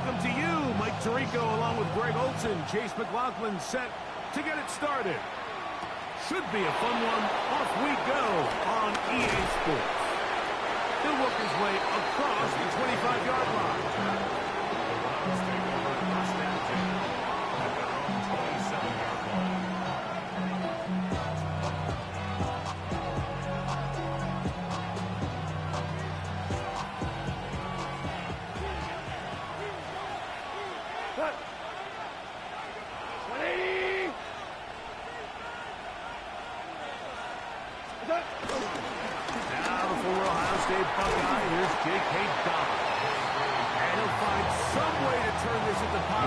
Welcome to you, Mike Tirico, along with Greg Olson. Chase McLaughlin set to get it started. Should be a fun one. Off we go on EA Sports. He'll work his way across the 25-yard line.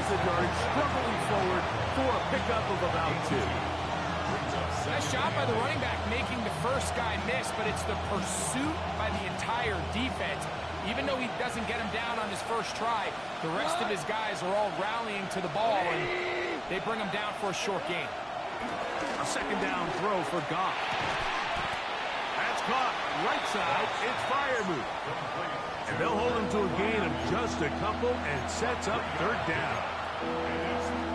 Struggling forward for a pickup of about 2. Nice job by the running back making the first guy miss, but it's the pursuit by the entire defense. Even though he doesn't get him down on his first try, the rest of his guys are all rallying to the ball, and they bring him down for a short gain. A second down throw for Goff. That's caught right side. It's Freiermuth. And they'll hold him to a gain of just a couple and sets up third down.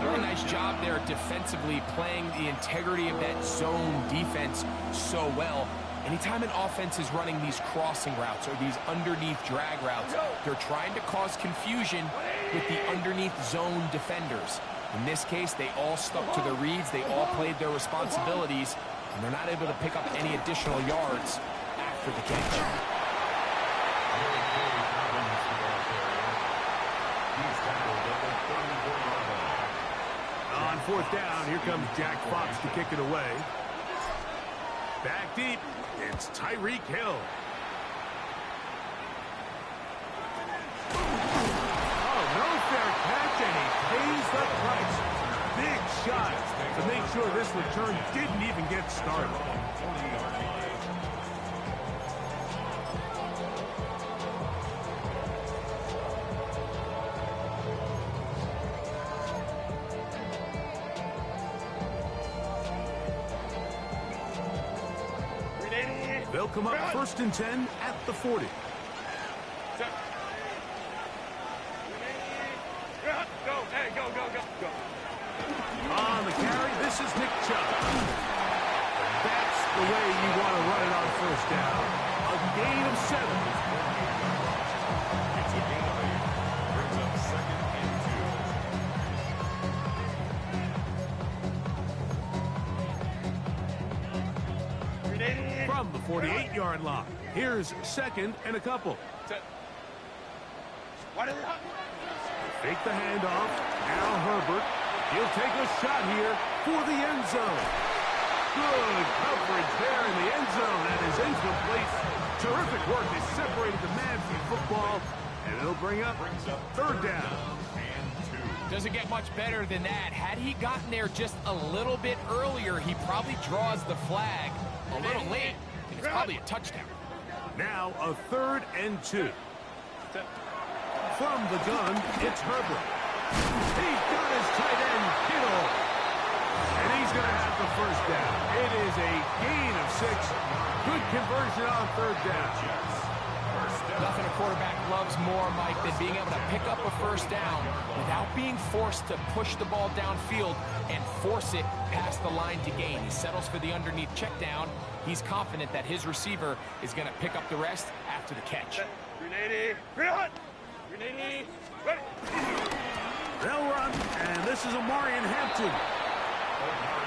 Doing a nice job there defensively, playing the integrity of that zone defense so well. Anytime an offense is running these crossing routes or these underneath drag routes, they're trying to cause confusion with the underneath zone defenders. In this case, they all stuck to their reads, they all played their responsibilities, and they're not able to pick up any additional yards after the catch. On fourth down, here comes Jack Fox to kick it away. Back deep, it's Tyreek Hill. Oh, no fair catch, and he pays the price. Big shot to make sure this return didn't even get started. They'll come up 1st and 10 at the 40. On the carry, this is Nick Chubb. That's the way you want to run it on first down. A gain of 7. It's a gain of 8. Brings up 2nd and 2. From the 48-yard line, here's 2nd and a couple. Fake the handoff. Now Herbert. He'll take a shot here for the end zone. Good coverage there in the end zone. That is incomplete. Terrific work. They separated the man from football, and it'll bring up third down. Doesn't get much better than that. Had he gotten there just a little bit earlier, he probably draws the flag a little late, and it's probably a touchdown. Now a 3rd and 2. From the gun, it's Herbert. He's got his tight end, Kittle. And he's going to have the first down. It is a gain of 6. Good conversion on third down. Nothing a quarterback loves more, Mike, than being able to pick up a first down without being forced to push the ball downfield and force it past the line to gain. He settles for the underneath check down. He's confident that his receiver is going to pick up the rest after the catch. They'll run, and this is Amarian Hampton.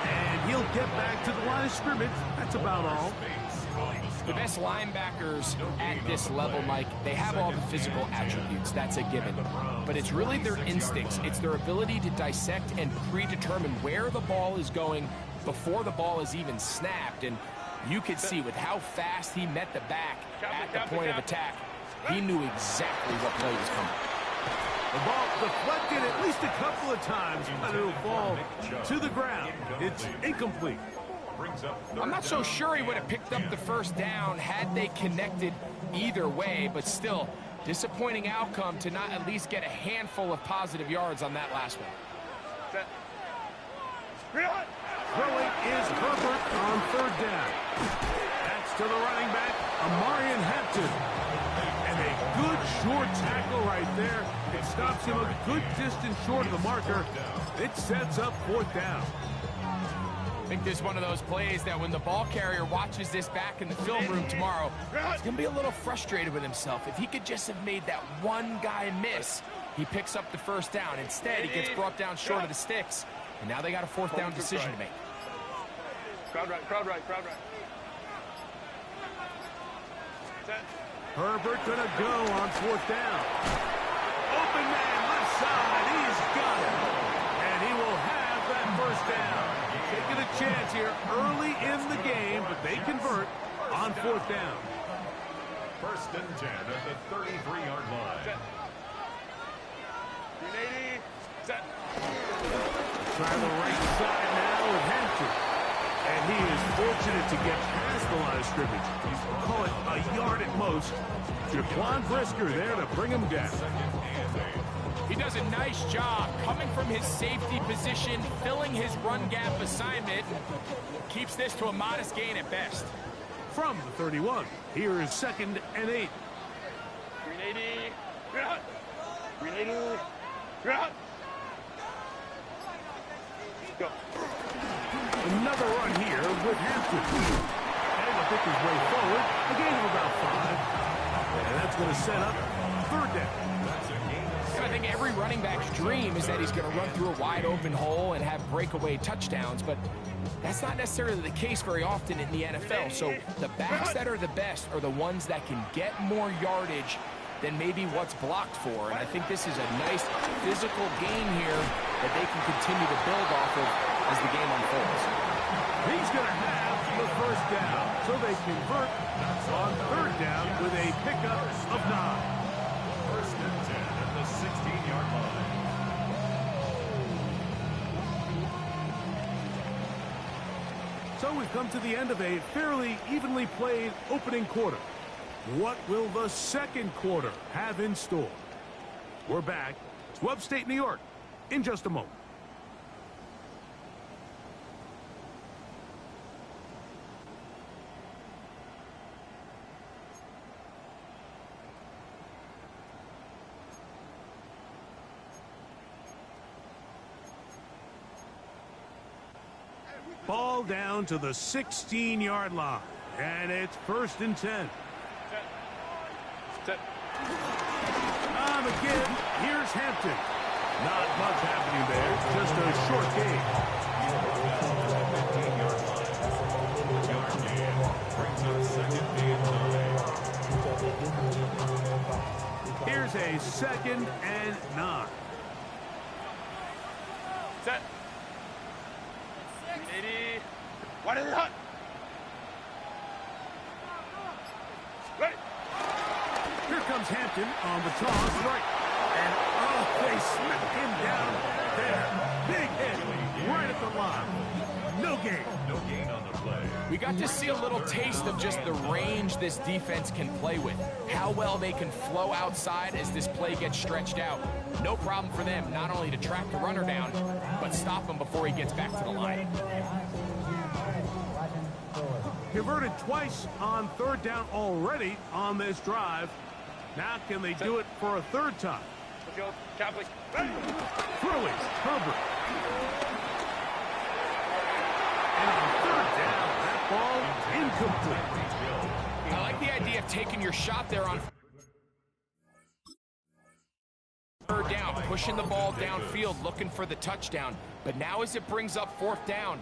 And he'll get back to the line of scrimmage. That's about all. The best linebackers at this level, Mike, they have all the physical attributes. That's a given. But it's really their instincts. It's their ability to dissect and predetermine where the ball is going before the ball is even snapped. And you could see with how fast he met the back at the point of attack, he knew exactly what play was coming. The ball deflected at least a couple of times, but it'll fall to the ground. It's incomplete. I'm not so sure he would have picked up the first down had they connected either way, but still, disappointing outcome to not at least get a handful of positive yards on that last one. Throwing is Herbert on third down. That's to the running back, Amarian Hampton. And a good short tackle right there. It stops him a good distance short of the marker. It sets up 4th down. I think this is one of those plays that when the ball carrier watches this back in the film room tomorrow, he's going to be a little frustrated with himself. If he could just have made that one guy miss, he picks up the 1st down. Instead, he gets brought down short of the sticks, and now they got a 4th down decision to make. Crowd right, crowd right, crowd right. Herbert gonna go on 4th down. Open man left side, he's got it. And he will have that 1st down. Taking a chance here early in the game, but they convert on 4th down. 1st and 10 at the 33-yard line. 380, set. Try the right side now with Hampton. And he is fortunate to get past the line of scrimmage. He's call it a yard at most. Jaquan Brisker there to bring him down. He does a nice job coming from his safety position, filling his run gap assignment. Keeps this to a modest gain at best. From the 31, here is 2nd and 8. 380, 380, go. Another run here with Hampton. And to pick his way forward, a gain of about 5. And that's going to set up 3rd down. And I think every running back's dream is that he's going to run through a wide open hole and have breakaway touchdowns, but that's not necessarily the case very often in the NFL. So the backs that are the best are the ones that can get more yardage than maybe what's blocked for. And I think this is a nice physical gain here that they can continue to build off of as the game unfolds. He's going to have the 1st down, so they convert on 3rd down with a pickup of 9. 1st and 10 at the 16-yard line. So we've come to the end of a fairly evenly played opening quarter. What will the 2nd quarter have in store? We're back to upstate New York in just a moment. Ball down to the 16-yard line, and it's 1st and 10. Set. Again, here's Hampton. Not much happening there, just a short gain. Here's a 2nd and 9. Set. 380, what is it hot? Right. Here comes Hampton on the toss, right. And, they smack him down there. Big hit right at the line. No gain. No gain on the play. We got to see a little taste of just the range this defense can play with. How well they can flow outside as this play gets stretched out. No problem for them not only to track the runner down, but stop him before he gets back to the line. Converted twice on 3rd down already on this drive. Now can they do it for a 3rd time? Let's go, Catholic. Throwing, Herbert. And on 3rd down, that ball incomplete. I like the idea of taking your shot there on 3rd down, pushing the ball downfield, looking for the touchdown. But now as it brings up 4th down,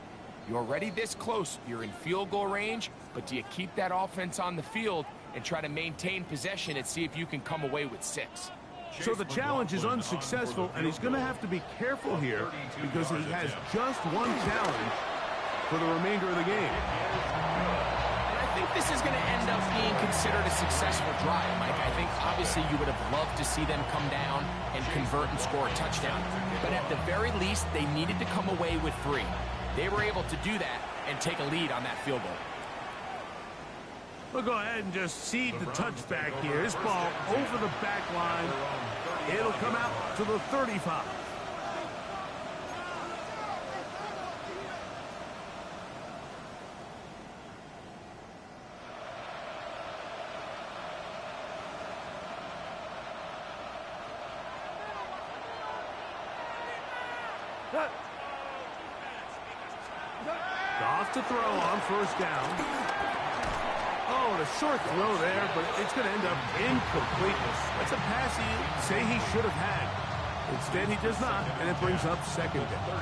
you're already this close. You're in field goal range, but do you keep that offense on the field and try to maintain possession and see if you can come away with 6? So the challenge is unsuccessful, and he's going to have to be careful here because he has just one challenge for the remainder of the game. I think this is going to end up being considered a successful drive, Mike. I think obviously you would have loved to see them come down and convert and score a touchdown. But at the very least, they needed to come away with 3. They were able to do that and take a lead on that field goal. We'll go ahead and just cede the touchback here. This ball over the back line. It'll come out to the 35. to throw on first down. Oh, and a short throw there, but it's going to end up incomplete. That's a pass he'd say he should have had. Instead, he does not, and it brings up second down.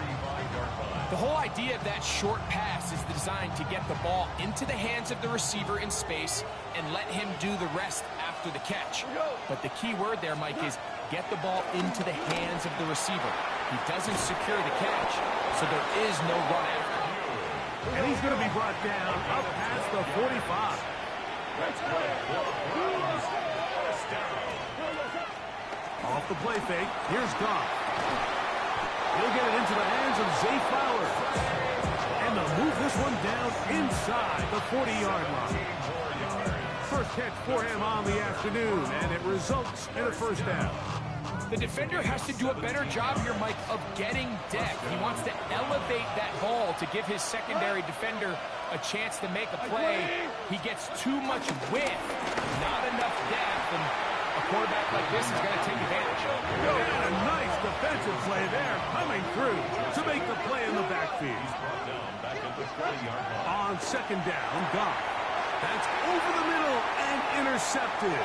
The whole idea of that short pass is designed to get the ball into the hands of the receiver in space and let him do the rest after the catch. But the key word there, Mike, is get the ball into the hands of the receiver. He doesn't secure the catch, so there is no run after him. And he's going to be brought down up past the 45. Off the play fake, here's Goff. He'll get it into the hands of Zay Flowers. And they'll move this one down inside the 40-yard line. First catch for him on the afternoon, and it results in a first down. The defender has to do a better job here, Mike, of getting depth. He wants to elevate that ball to give his secondary defender a chance to make a play. He gets too much width, not enough depth, and a quarterback like this is going to take advantage. And a nice defensive play there coming through to make the play in the backfield. On second down, Goff. That's over the middle and intercepted.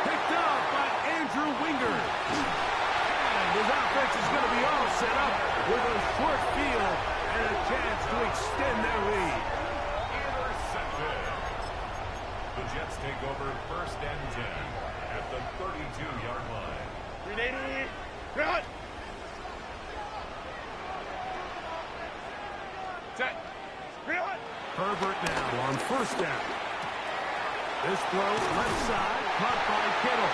Picked up by Andrew Winger. And his offense is going to be all set up with a short field and a chance to extend their lead. Intercepted. The Jets take over first and 10 at the 32-yard line. 380. Run. Set. Run. Herbert now on first down. This throw left side, caught by Kittle.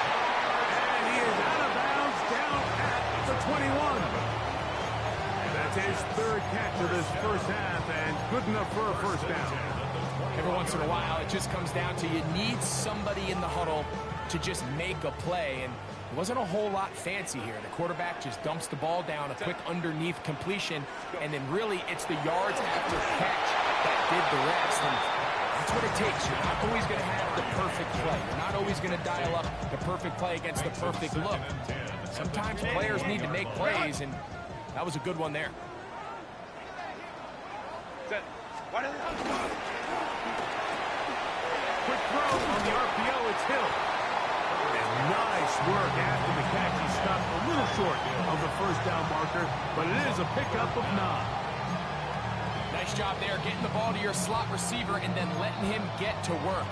And he is out of bounds down at the 21. And that's his third catch of this first half, and good enough for a first down. Every once in a while, it just comes down to you need somebody in the huddle to just make a play, and it wasn't a whole lot fancy here. The quarterback just dumps the ball down, a quick underneath completion, and then really it's the yards after catch that did the rest. And that's what it takes. You're not always going to have the perfect play. You're not always going to dial up the perfect play against the perfect look. Sometimes players need to make plays, and that was a good one there. Set. What is it? Quick throw on the RPO, it's Hill. And nice work after the catch. He stopped a little short of the first down marker, but it is a pickup of 9. Nice job there, getting the ball to your slot receiver and then letting him get to work.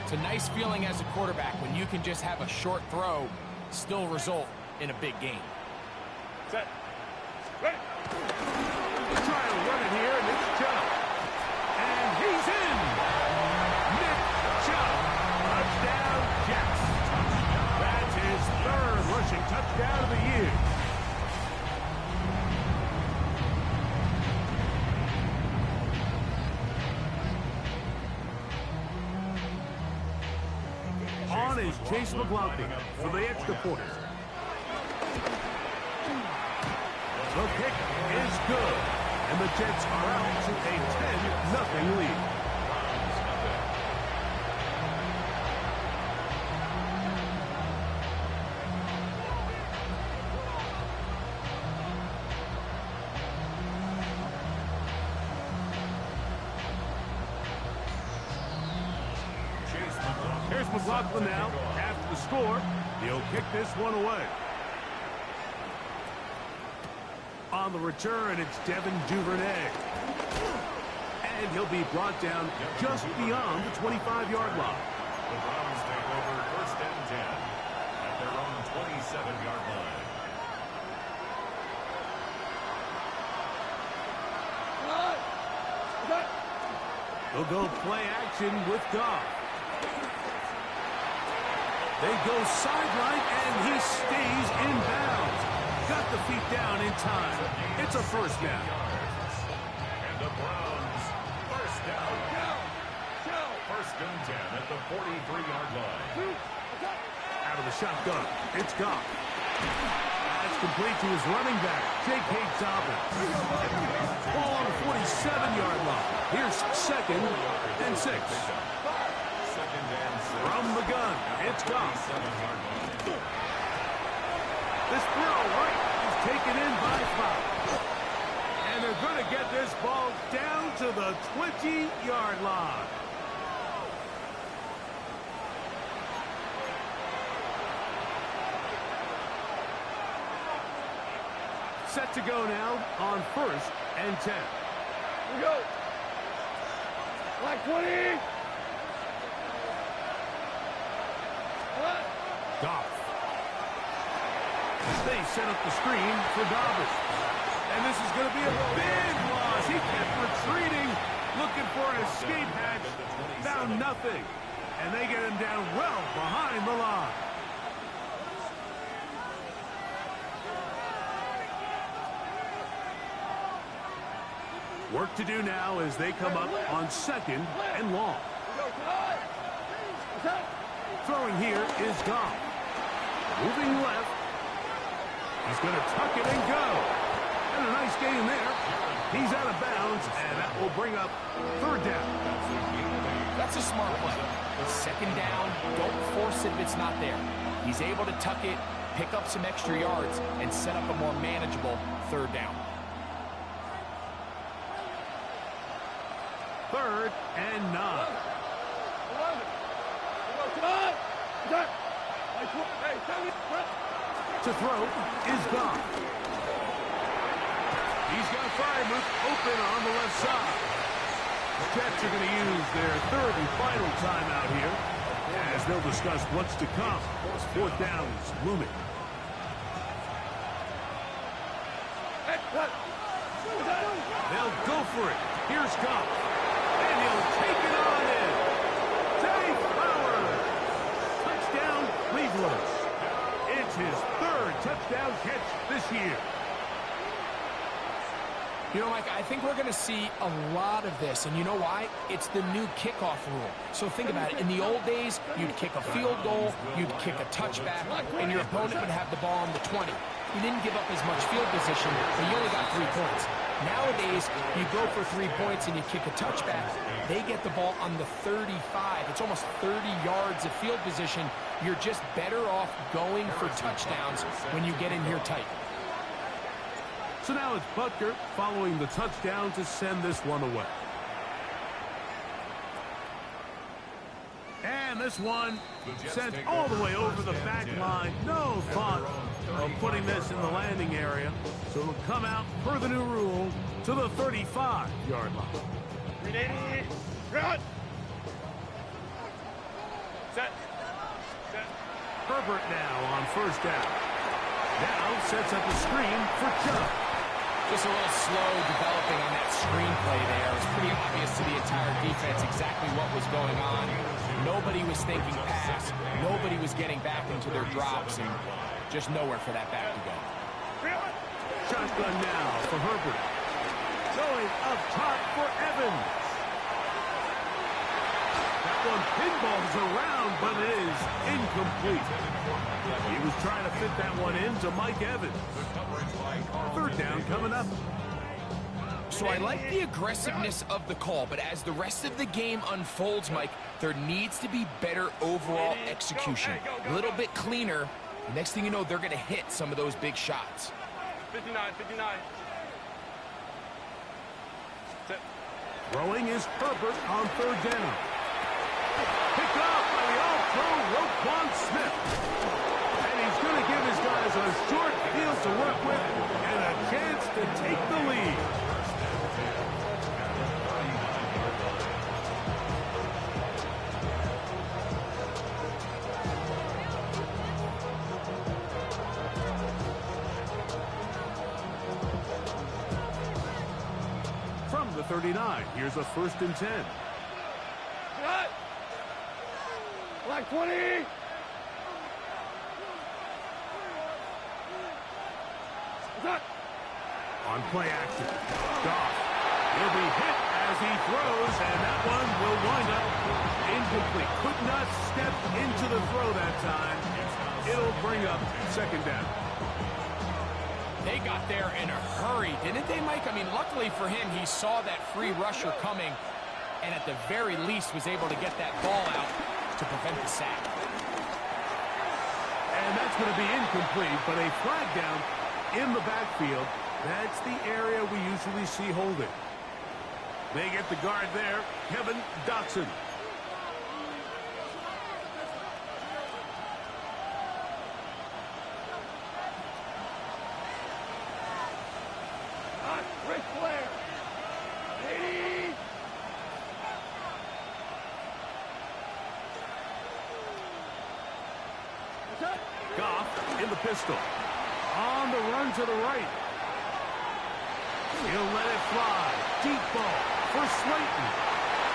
It's a nice feeling as a quarterback when you can just have a short throw still result in a big game. Set. Ready. Trying to run it here, and it's Chubb. And he's in. Nick Chubb. Touchdown, Jets. That's his third rushing touchdown of the year. On is Chase McLaughlin for the extra point. The kick is good, and the Jets are out to a 10-0 lead. Here's McLaughlin now. After the score, he'll kick this one away. On the return, it's Devin Duvernay. And he'll be brought down just beyond the 25-yard line. The Browns take over first and 10 at their own 27-yard line. They'll go play action with Goff. They go sideline, and he stays in bounds. Got the feet down in time. It's a first down. And the Browns, first down. First and 10 at the 43-yard line. Out of the shotgun, it's Goff. That's complete to his running back, J.K. Dobbins. Ball on the 47-yard line. Here's second and 6. From the gun, it's Goff. This throw right is taken in by Fox. And they're going to get this ball down to the 20-yard line. Set to go now on 1st and 10. Here we go. Like 20. Goff. They set up the screen for Dobbs. And this is going to be a big loss. He kept retreating, looking for an escape hatch. Found nothing. And they get him down well behind the line. Work to do now as they come up on 2nd and long. Throwing here is Goff. Moving left. He's going to tuck it and go. And a nice gain there. He's out of bounds, and that will bring up 3rd down. That's a smart play. 2nd down, don't force it if it's not there. He's able to tuck it, pick up some extra yards, and set up a more manageable 3rd down. 3rd and 9. To throw is Goff. He's got Freiermuth open on the left side. The Jets are going to use their 3rd and final timeout here as they'll discuss what's to come. 4th down is looming. They'll go for it. Here's Goff. And he'll take it on in. Zay Flowers. Touchdown, Cleveland. It's his 3rd touchdown catch this year. You know, Mike, I think we're going to see a lot of this, and you know why? It's the new kickoff rule. So think about it. In the old days, you'd kick a field goal, you'd kick a touchback, and your opponent would have the ball on the 20. You didn't give up as much field position, but you only got 3 points. Nowadays, you go for 3 points and you kick a touchback. They get the ball on the 35. It's almost 30 yards of field position. You're just better off going for touchdowns when you get in here tight. So now it's Butker following the touchdown to send this one away. And this one sent all the way over the back line. No thought of putting this in the landing area. So it'll come out per the new rule to the 35-yard line. 380. Run. Set. Herbert now on 1st down. Now sets up a screen for Chubb. Just a little slow developing on that screenplay there. It was pretty obvious to the entire defense exactly what was going on. Nobody was thinking pass. Nobody was getting back into their drops, and just nowhere for that back to go. Shotgun now for Herbert. Going up top for Evans. That one pinballs around, but it is incomplete. He was trying to fit that one into Mike Evans. 3rd down coming up. So I like the aggressiveness of the call, but as the rest of the game unfolds, Mike, there needs to be better overall execution. A little bit cleaner. Next thing you know, they're going to hit some of those big shots. 59. Set. Throwing is Herbert on 3rd down. Picked off by the all-pro Roquan Smith. And he's going to give his guys a short field to work with and a chance to take the lead. From the 39, here's a 1st and 10. Cut. Like 20. Cut. On play action, Goff will be hit as he throws, and that one will wind up incomplete. Could not step into the throw that time. It'll bring up 2nd down. They got there in a hurry, didn't they, Mike? I mean, luckily for him, he saw that free rusher coming, and at the very least was able to get that ball out to prevent the sack. And that's going to be incomplete, but a flag down in the backfield That's the area we usually see holding. They get the guard there, Kevin Dotson. Ric Flair. 80. Goff in the pistol. On the run to the right. He'll let it fly. Deep ball for Slayton.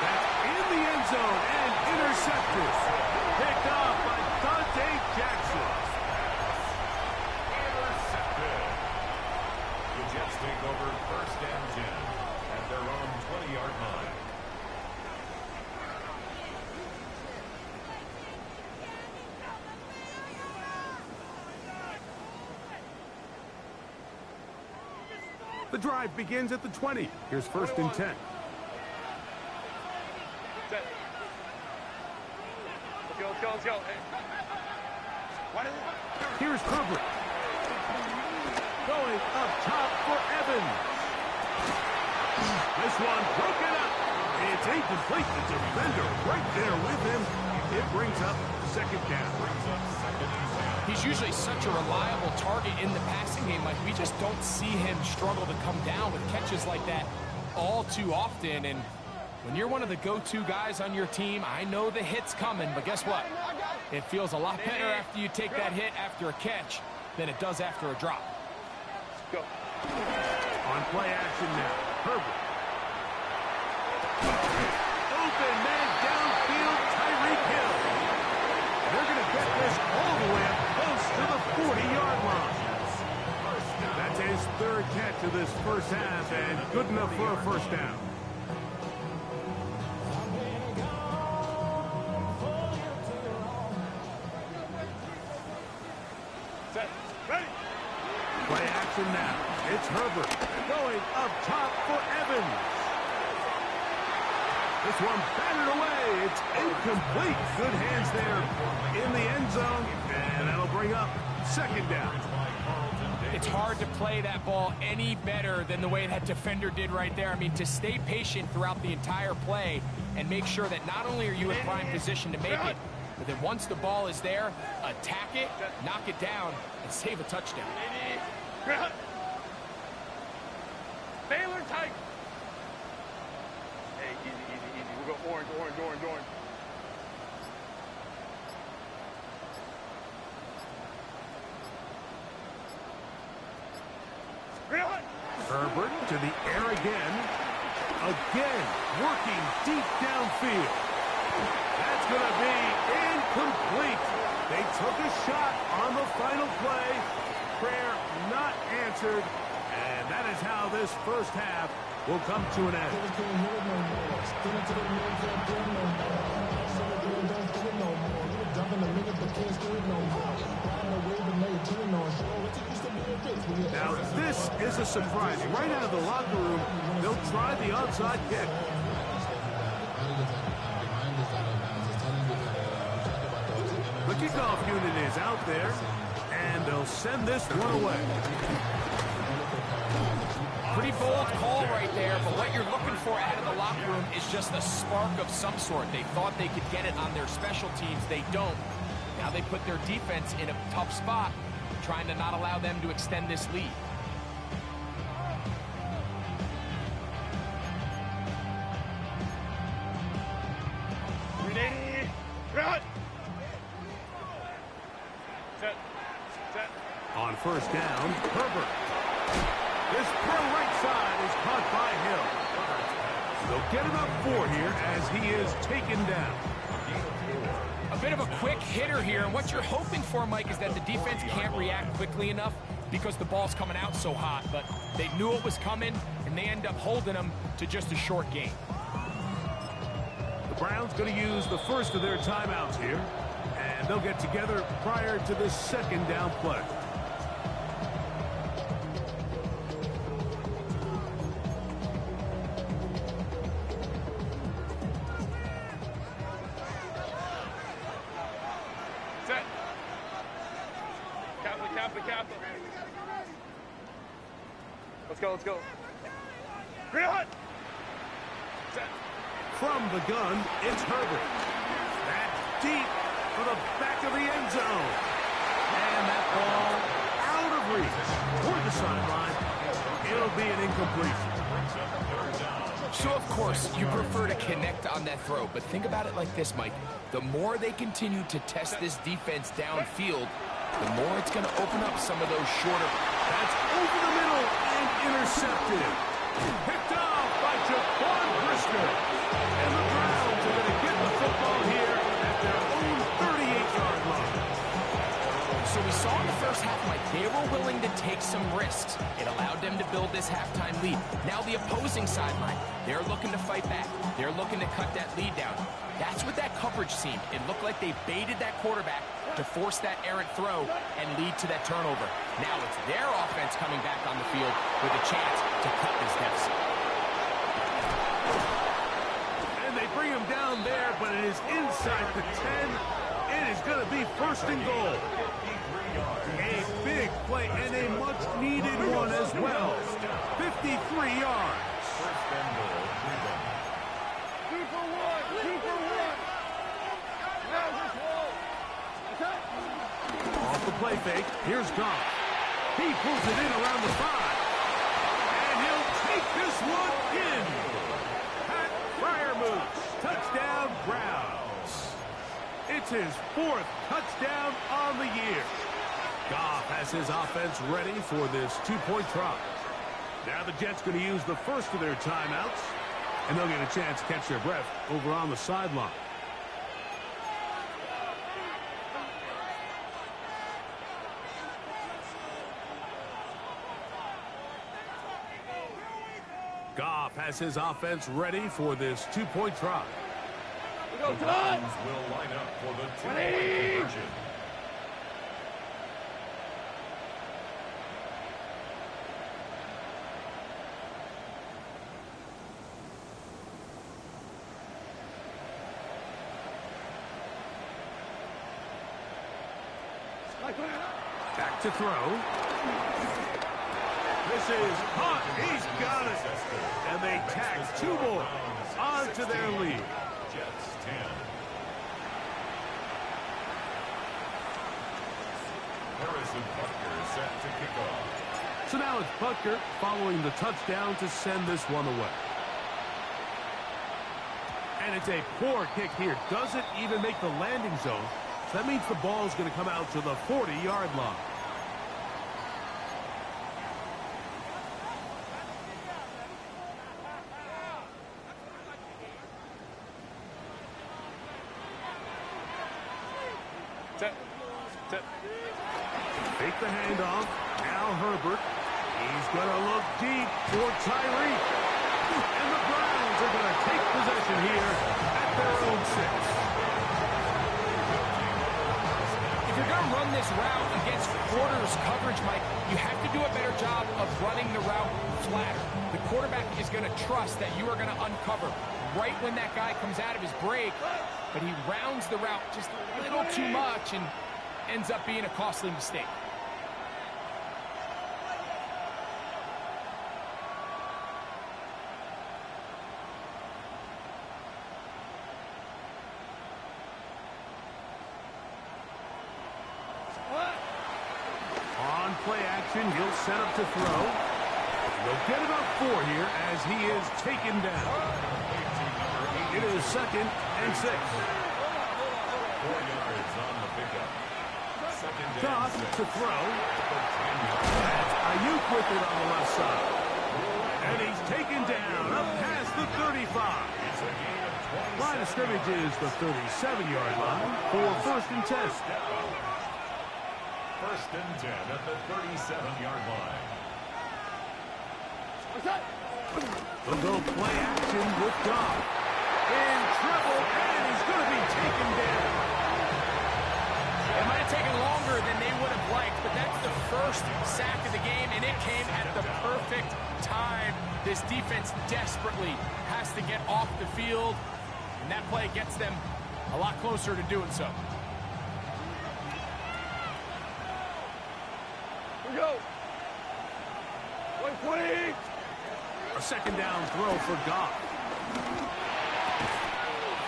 That's in the end zone and intercepted. Picked off by Dante Jackson. Intercepted. The Jets take over 1st and 10 at their own 20-yard line. The drive begins at the 20. Here's 1st and 10. Set. Let's go. Hey. Here's Herbert. Going up top for Evans. This one broken up. It's incomplete. The defender right there with him. It brings up 2nd down. He's usually such a reliable target in the passing game. Like, we just don't see him struggle to come down with catches like that all too often. And when you're one of the go-to guys on your team, I know the hit's coming, but guess what? It feels a lot better after you take that hit after a catch than it does after a drop. Go. On play action now. Herbert. Open man downfield, Tyreek Hill. They're going to get this all the way up close to the 40-yard line. That's his 3rd catch of this 1st half, and good enough for a 1st down. Set. Ready. Play action now. It's Herbert going up top for Evans. This one batted away. It's incomplete. Good hands there in the end zone, and that'll bring up 2nd down. It's hard to play that ball any better than the way that defender did right there. I mean, to stay patient throughout the entire play and make sure that not only are you in prime position to make it, but then once the ball is there, attack it, knock it down, and save a touchdown. Baylor Tiger. Hey, easy. We'll go orange. Herbert to the air again. Again, working deep downfield. That's going to be incomplete. They took a shot on the final play. Prayer not answered. And that is how this 1st half will come to an end. Now, this is a surprise. Right out of the locker room, they'll try the onside kick. The kickoff unit is out there, and they'll send this one away. Pretty bold call right there, but what you're looking for out of the locker room is just a spark of some sort. They thought they could get it on their special teams. They don't. Now they put their defense in a tough spot, trying to not allow them to extend this lead. On 1st down, Herbert. This throw right side is caught by Hill. They'll get it up 4 here as he is taken down. A bit of a quick hitter here, and what you're hoping for, Mike, is that the defense can't react quickly enough because the ball's coming out so hot, but they knew it was coming, and they end up holding them to just a short gain. The Browns going to use the first of their timeouts here, and they'll get together prior to the 2nd down play. Let's go, let's go. Green hut. Set. From the gun, it's Herbert. That's deep for the back of the end zone. And that ball out of reach. Toward the sideline. It'll be an incompletion. So, of course, you prefer to connect on that throw, but think about it like this, Mike. The more they continue to test this defense downfield, the more it's going to open up some of those shorter. That's over the middle and intercepted. Picked off by Jaquan Brisker. And the Browns are going to get the football here at their own 38-yard line. So we saw in the first half, Mike, they were willing to take some risks. It allowed them to build this halftime lead. Now the opposing sideline, they're looking to fight back. They're looking to cut that lead down. That's what that coverage seemed. It looked like they baited that quarterback to force that errant throw and lead to that turnover. Now it's their offense coming back on the field with a chance to cut this deficit. And they bring him down there, but it is inside the 10. It is going to be first and goal. A big play and a much-needed one as well. 53 yards. First and goal, Cleveland. 2 for 1. 2 for 1. Now this wall. Attack. Off the play fake. Here's Goff. He pulls it in around the 5. And he'll take this one in. Pat Fryermuth. Touchdown, Browns. It's his 4th touchdown on the year. Goff has his offense ready for this 2-point try. Now the Jets going to use the first of their timeouts, and they'll get a chance to catch their breath over on the sideline. Goff has his offense ready for this 2-point try. The Browns will line up for the 2-point conversion. Back to throw. This is caught. He's got it. And they tag 2 more onto their lead. Jets 10. Harrison Butker set to kick off. So now it's Butker following the touchdown to send this one away. And it's a poor kick here. Doesn't even make the landing zone. So that means the ball is going to come out to the 40-yard line. Set. Set. Fake the handoff. Now Herbert. He's going to look deep for Tyreek. And the Browns are going to take possession here at their own 6. If you're going to run this route against quarters coverage, Mike, you have to do a better job of running the route flatter. The quarterback is going to trust that you are going to uncover right when that guy comes out of his break, but he rounds the route just a little too much and ends up being a costly mistake. On play action, he'll set up to throw. They'll get about 4 here as he is taken down. It is 2nd and 6. 4 yards on the pickup. Second and Goff 6. to throw. That's Ayuk with it on the left side. And he's taken down up past the 35. It's a gain of 27. Line of scrimmage is the 37-yard line for 1st and 10. First and 10 at the 37-yard line. They'll go play action with Goff. In trouble, and he's going to be taken down. It might have taken longer than they would have liked, but that's the first sack of the game, and it came at the perfect time. This defense desperately has to get off the field, and that play gets them a lot closer to doing so. We go. 1 Boy, A second down throw for Goff.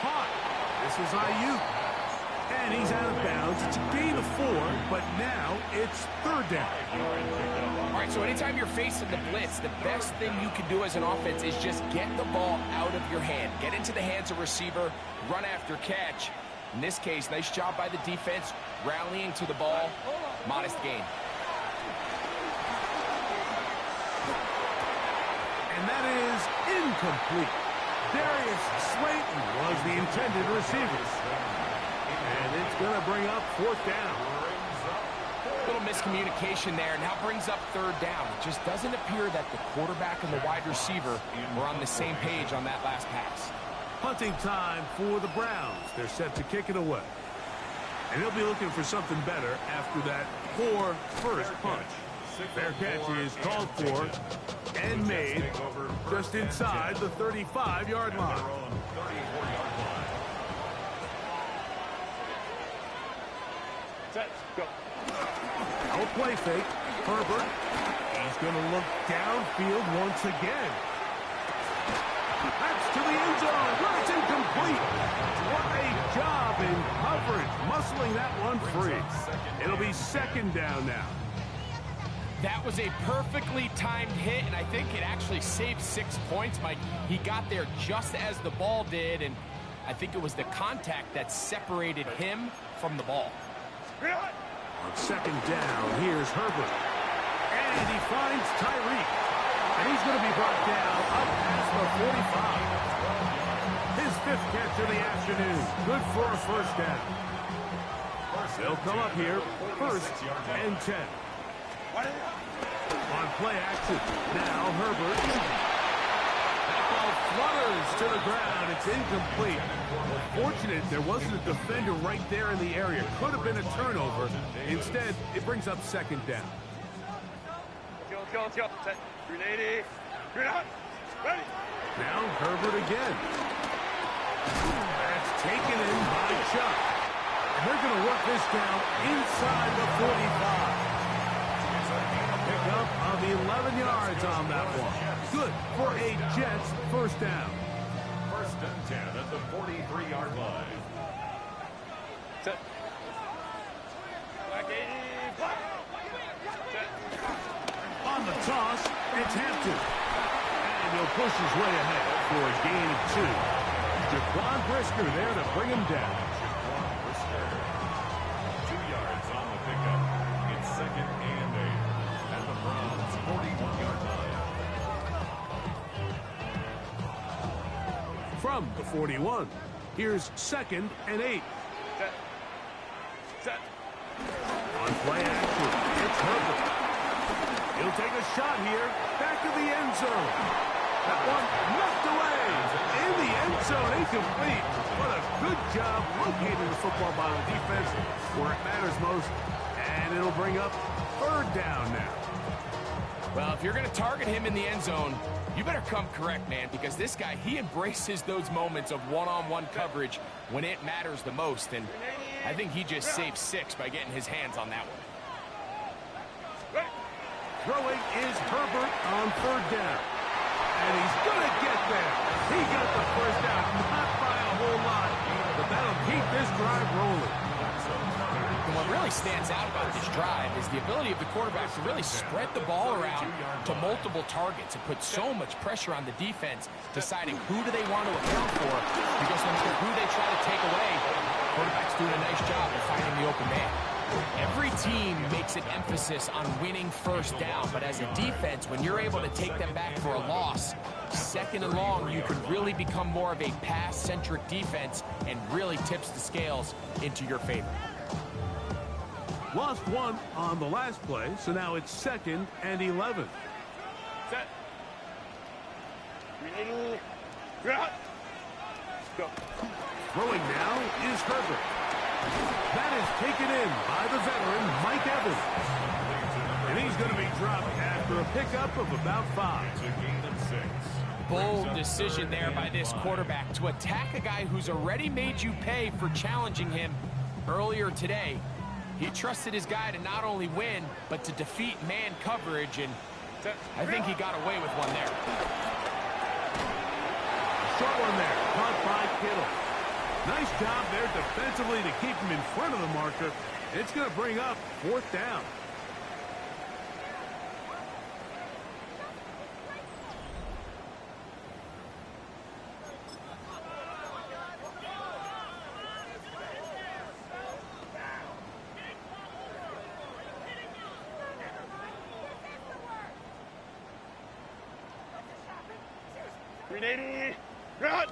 Caught. This is Ayuk. And he's out of bounds. It's a gain of 4, but now it's third down. All right, so anytime you're facing the blitz, the best thing you can do as an offense is just get the ball out of your hand. Get into the hands of receiver, run after catch. In this case, nice job by the defense, rallying to the ball. Modest gain. And that is incomplete. Darius Slayton was the intended receiver. And it's going to bring up fourth down. A little miscommunication there, now brings up third down. It just doesn't appear that the quarterback and the wide receiver were on the same page on that last pass. Punting time for the Browns. They're set to kick it away. And they'll be looking for something better after that poor first punch. Fair catch is called for and made just inside the 35-yard line. set, go. No play fake. Herbert. He's going to look downfield once again. That's to the end zone. Well, it's incomplete. What a job in coverage, muscling that one free. It'll be second down now. That was a perfectly timed hit, and I think it actually saved 6 points, Mike. He got there just as the ball did, and I think it was the contact that separated him from the ball. On second down, here's Herbert. And he finds Tyreek. And he's going to be brought down up past the 45. His fifth catch of the afternoon. Good for a first down. They'll come up here, first and 10. On play action, now Herbert. That ball flutters to the ground. It's incomplete. Well, fortunate there wasn't a defender right there in the area. Could have been a turnover. Instead, it brings up second down. Let's go. Set. 380. Green out. Ready. Now Herbert again. That's taken in by Chuck. And they're going to work this down inside the 45. Pickup of 11 yards on that one. Good for a Jets first down. First and 10 at the 43-yard line. Set. Black 80. Black. Set. On the toss, it's Hampton. And he'll push his way ahead for a gain of 2. Jaquan Brisker there to bring him down. Jaquan Brisker. 2 yards on the pickup. It's second and 8. At the Browns' 41-yard line. From the 41, here's second and 8. Set. Set. On play action, it's Herbert. He'll take a shot here, back of the end zone. That one knocked away. In the end zone, incomplete. What a good job locating the football by the defense where it matters most. And it'll bring up third down now. Well, if you're going to target him in the end zone, you better come correct, man, because this guy, he embraces those moments of one-on-one coverage when it matters the most. And I think he just saved 6 by getting his hands on that one. Throwing is Herbert on third down. And he's going to get there. He got the first down, not by a whole lot, but that'll keep this drive rolling. And what really stands out about this drive is the ability of the quarterback to really spread the ball around to multiple targets and put so much pressure on the defense, deciding who do they want to account for, because no matter who they try to take away, quarterback's doing a nice job of finding the open man. Every team makes an emphasis on winning first down, but as a defense, when you're able to take them back for a loss, second and long, you can really become more of a pass-centric defense and really tips the scales into your favor. Lost one on the last play, so now it's second and 11. Set. 380. Green out. Go. Throwing now is Herbert. That is taken in by the veteran, Mike Evans. And he's going to be dropped after a pickup of about 5. It's a gain of 6. Bold decision there by this quarterback to attack a guy who's already made you pay for challenging him earlier today. He trusted his guy to not only win, but to defeat man coverage, and I think he got away with one there. Short one there, caught by Kittle. Nice job there defensively to keep him in front of the marker. It's going to bring up 4th down. Run!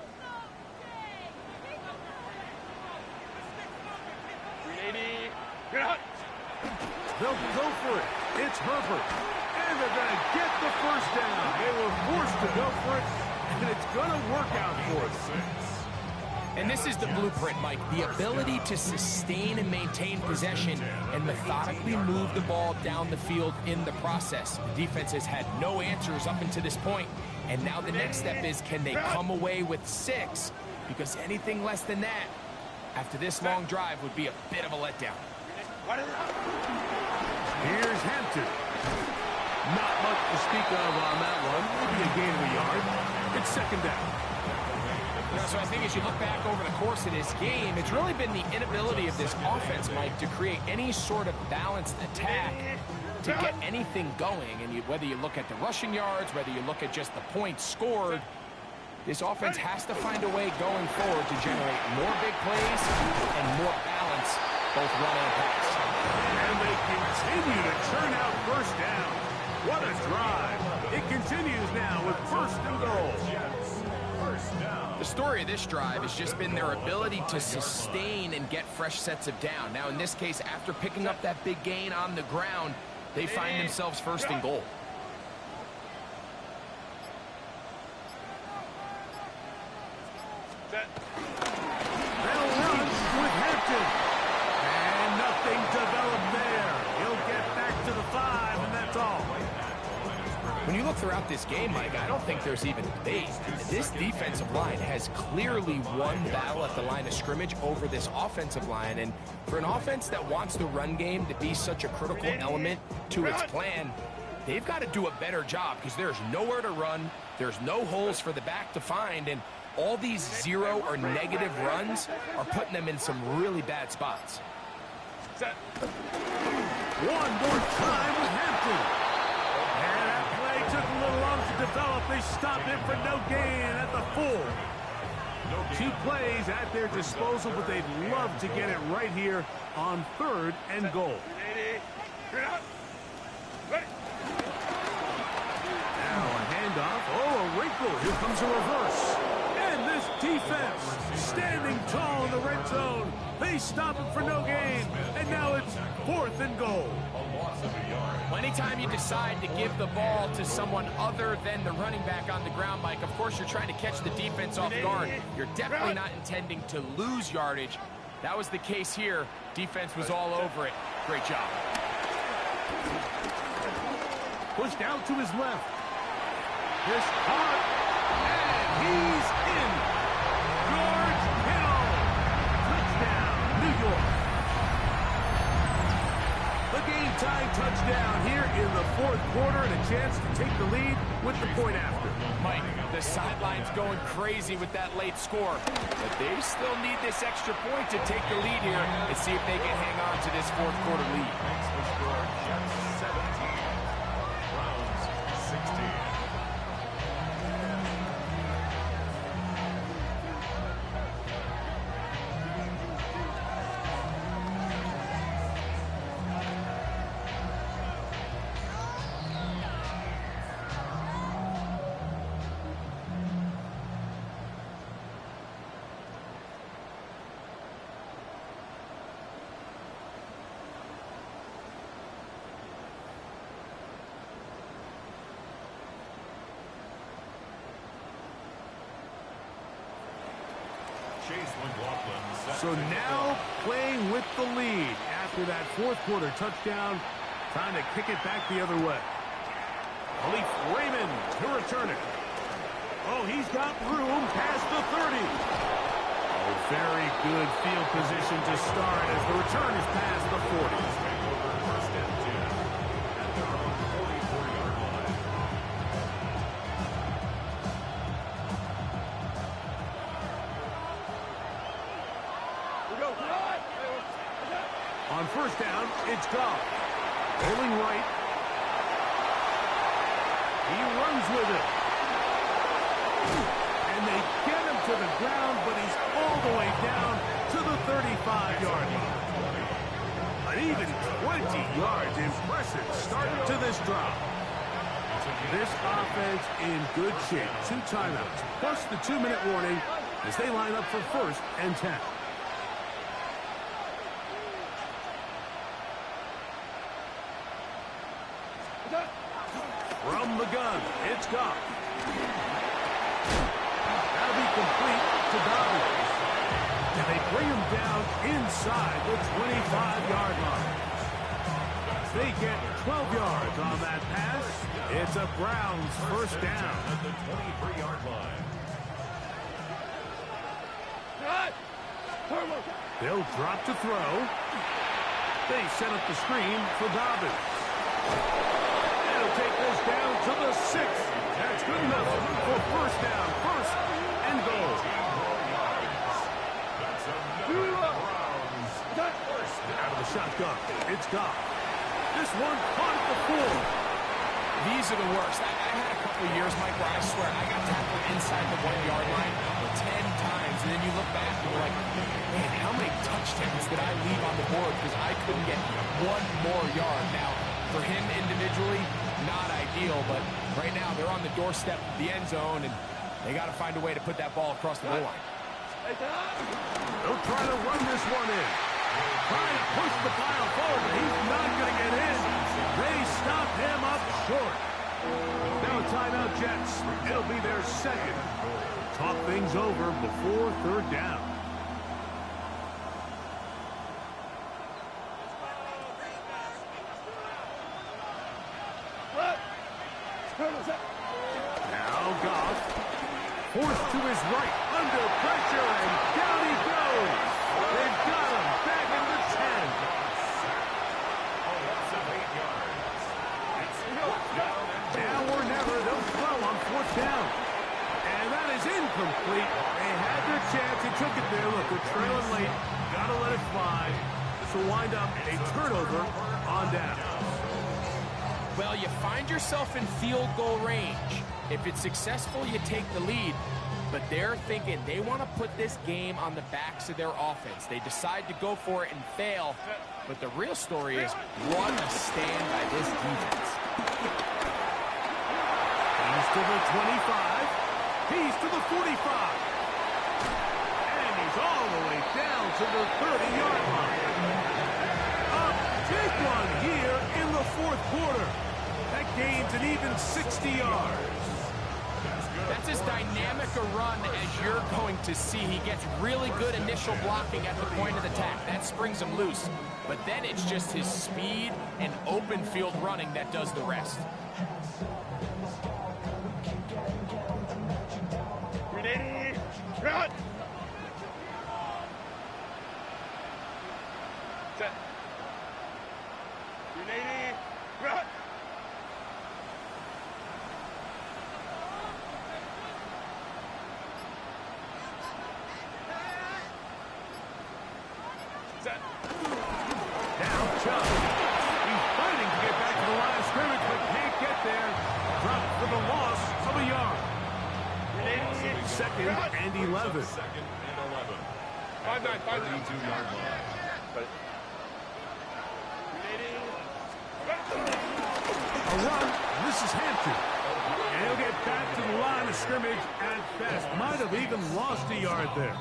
They'll go for it. It's Herbert. And they're going to get the first down. They were forced to go for it, and it's going to work out for us. And this is the blueprint, Mike. The ability to sustain and maintain possession and methodically move the ball down the field in the process. The defense has had no answers up until this point. And now the next step is, can they come away with 6? Because anything less than that, after this long drive, would be a bit of a letdown. Here's Hampton. Not much to speak of on that one. Maybe a gain of a yard. It's 2nd down. So I think as you look back over the course of this game, it's really been the inability of this offense, Mike, to create any sort of balanced attack to get anything going. And whether you look at the rushing yards, whether you look at just the points scored, this offense has to find a way going forward to generate more big plays and more balance, both run and pass. And they continue to churn out 1st down. What a drive. It continues now with 1st and goal. The story of this drive has just been their ability to sustain and get fresh sets of down. Now, in this case, after picking up that big gain on the ground, they find themselves 1st and goal. They'll run with Hampton. And nothing developed there. He'll get back to the 5, and that's all. When you look throughout this game, Mike, I don't think there's even debate. This defensive line has clearly won the battle at the line of scrimmage over this offensive line. And for an offense that wants the run game to be such a critical element to its plan, they've got to do a better job because there's nowhere to run. There's no holes for the back to find. And all these 0 or negative runs are putting them in some really bad spots. One more time with Hampton. And that play took a little long to develop. They stopped it for no gain at the 4. 2 plays at their disposal, but they'd love to get it right here on 3rd and goal. Now a handoff. Oh, a wrinkle. Here comes a reverse. And this defense standing tall in the red zone. They stop it for no gain. And now it's 4th and goal. Well, anytime you decide to give the ball to someone other than the running back on the ground, Mike, of course you're trying to catch the defense off guard. You're definitely not intending to lose yardage. That was the case here. Defense was all over it. Great job. Pushed out to his left. This caught, and he's in. George Kittle. Touchdown, New York. The game-tying touchdown here in the 4th quarter, and a chance to take the lead with the point after. Mike, the sideline's going crazy with that late score, but they still need this extra point to take the lead here and see if they can hang on to this 4th quarter lead. Makes the score just 17. Browns 16. So now playing with the lead after that 4th quarter touchdown. Time to kick it back the other way. Khalif Raymond to return it. Oh, he's got room past the 30. Oh, very good field position to start as the return is past the 40. First and 10 at their own 44-yard line. On first down, it's Goff. Rolling right. He runs with it. And they get him to the ground, but he's all the way down to the 35-yard line. An even 20 yards. Impressive start to this drive. This offense in good shape. 2 timeouts, plus the 2-minute warning as they line up for first and 10. From the gun, it's Goff. That'll be complete to Dobbins. And they bring him down inside the 25-yard line. They get 12 yards on that pass. It's a Browns first down. At the 23-yard line. They'll drop to throw. They set up the screen for Dobbins. They'll take this down to the 6. That's good enough for first down. First and goal. Out of the shotgun, it's Goff. This one caught at the 4. These are the worst. I had a couple of years, Mike, where I swear I got tackled inside the 1-yard line 10 times. And then you look back and you're like, man, how many touchdowns did I leave on the board because I couldn't get one more yard? Now, for him individually, not ideal, but right now they're on the doorstep of the end zone, and they got to find a way to put that ball across the goal line. They'll try to run this one in. Try to push the pile forward, but he's not going to get in. They stop him up short. Now a timeout, Jets. It'll be their second. Talk things over before third down. Now Goff, forced to his right, under pressure, and down he goes. They've got him back in the 10. Now or never, they'll throw on fourth down. And that is incomplete. They had their chance. They took it there. Look, they're trailing late. Got to let it fly. This will wind up a turnover on down. Well, you find yourself in field goal range. If it's successful, you take the lead. But they're thinking they want to put this game on the backs of their offense. They decide to go for it and fail. But the real story is, what a stand by this defense. He's to the 25. He's to the 45. And he's all the way down to the 30-yard line. A big one here in the fourth quarter. That gains an even 60 yards. That's as dynamic a run as you're going to see. He gets really good initial blocking at the point of attack. That springs him loose. But then it's just his speed and open field running that does the rest. Ready, run! Set. Ready, run! Set. Now Chubb. He's fighting to get back to the line of scrimmage, but can't get there. Dropped for the loss of a yard. Second and 11. Second and 11. 5-9, 5-9. 32-yard line. A run. This is Hampton. And he'll get back to the line of scrimmage at best. Might have even lost a yard there.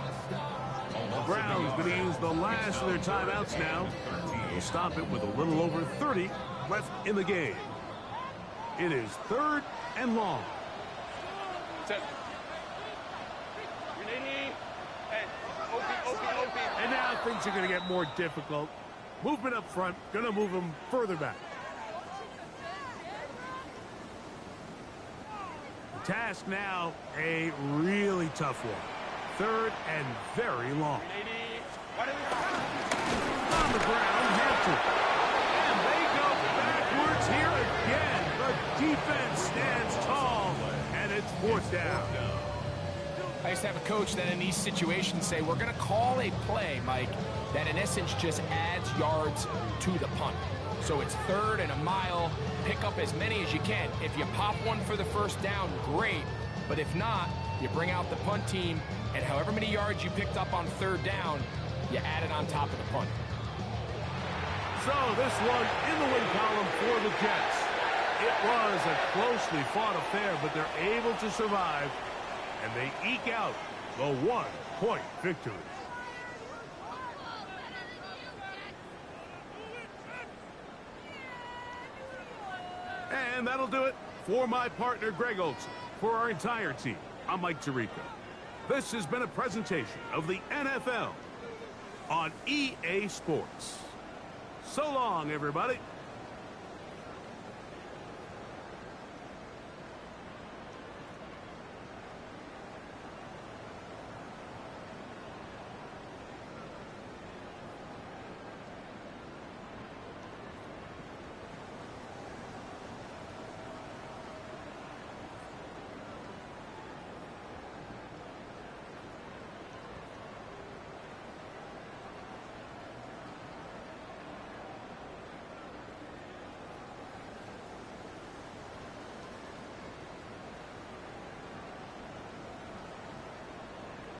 The Browns going to use the last of their timeouts now. They'll stop it with a little over 30 left in the game. It is third and long. Set. Ready, and OP. And now things are going to get more difficult. Movement up front, going to move them further back. The task now, a really tough one. Third and very long. On the ground, Hampton. And they go backwards here again. The defense stands tall, and it's fourth down. I Nice to have a coach that in these situations say, we're going to call a play, Mike, that in essence just adds yards to the punt. So it's 3rd and a mile. Pick up as many as you can. If you pop one for the first down, great. But if not, you bring out the punt team, and however many yards you picked up on 3rd down, you add it on top of the punt. So this one in the win column for the Jets. It was a closely fought affair, but they're able to survive, and they eke out the 1-point victory. And that'll do it for my partner, Greg Olson. For our entire team, I'm Mike Tirico. This has been a presentation of the NFL on EA Sports. So long, everybody.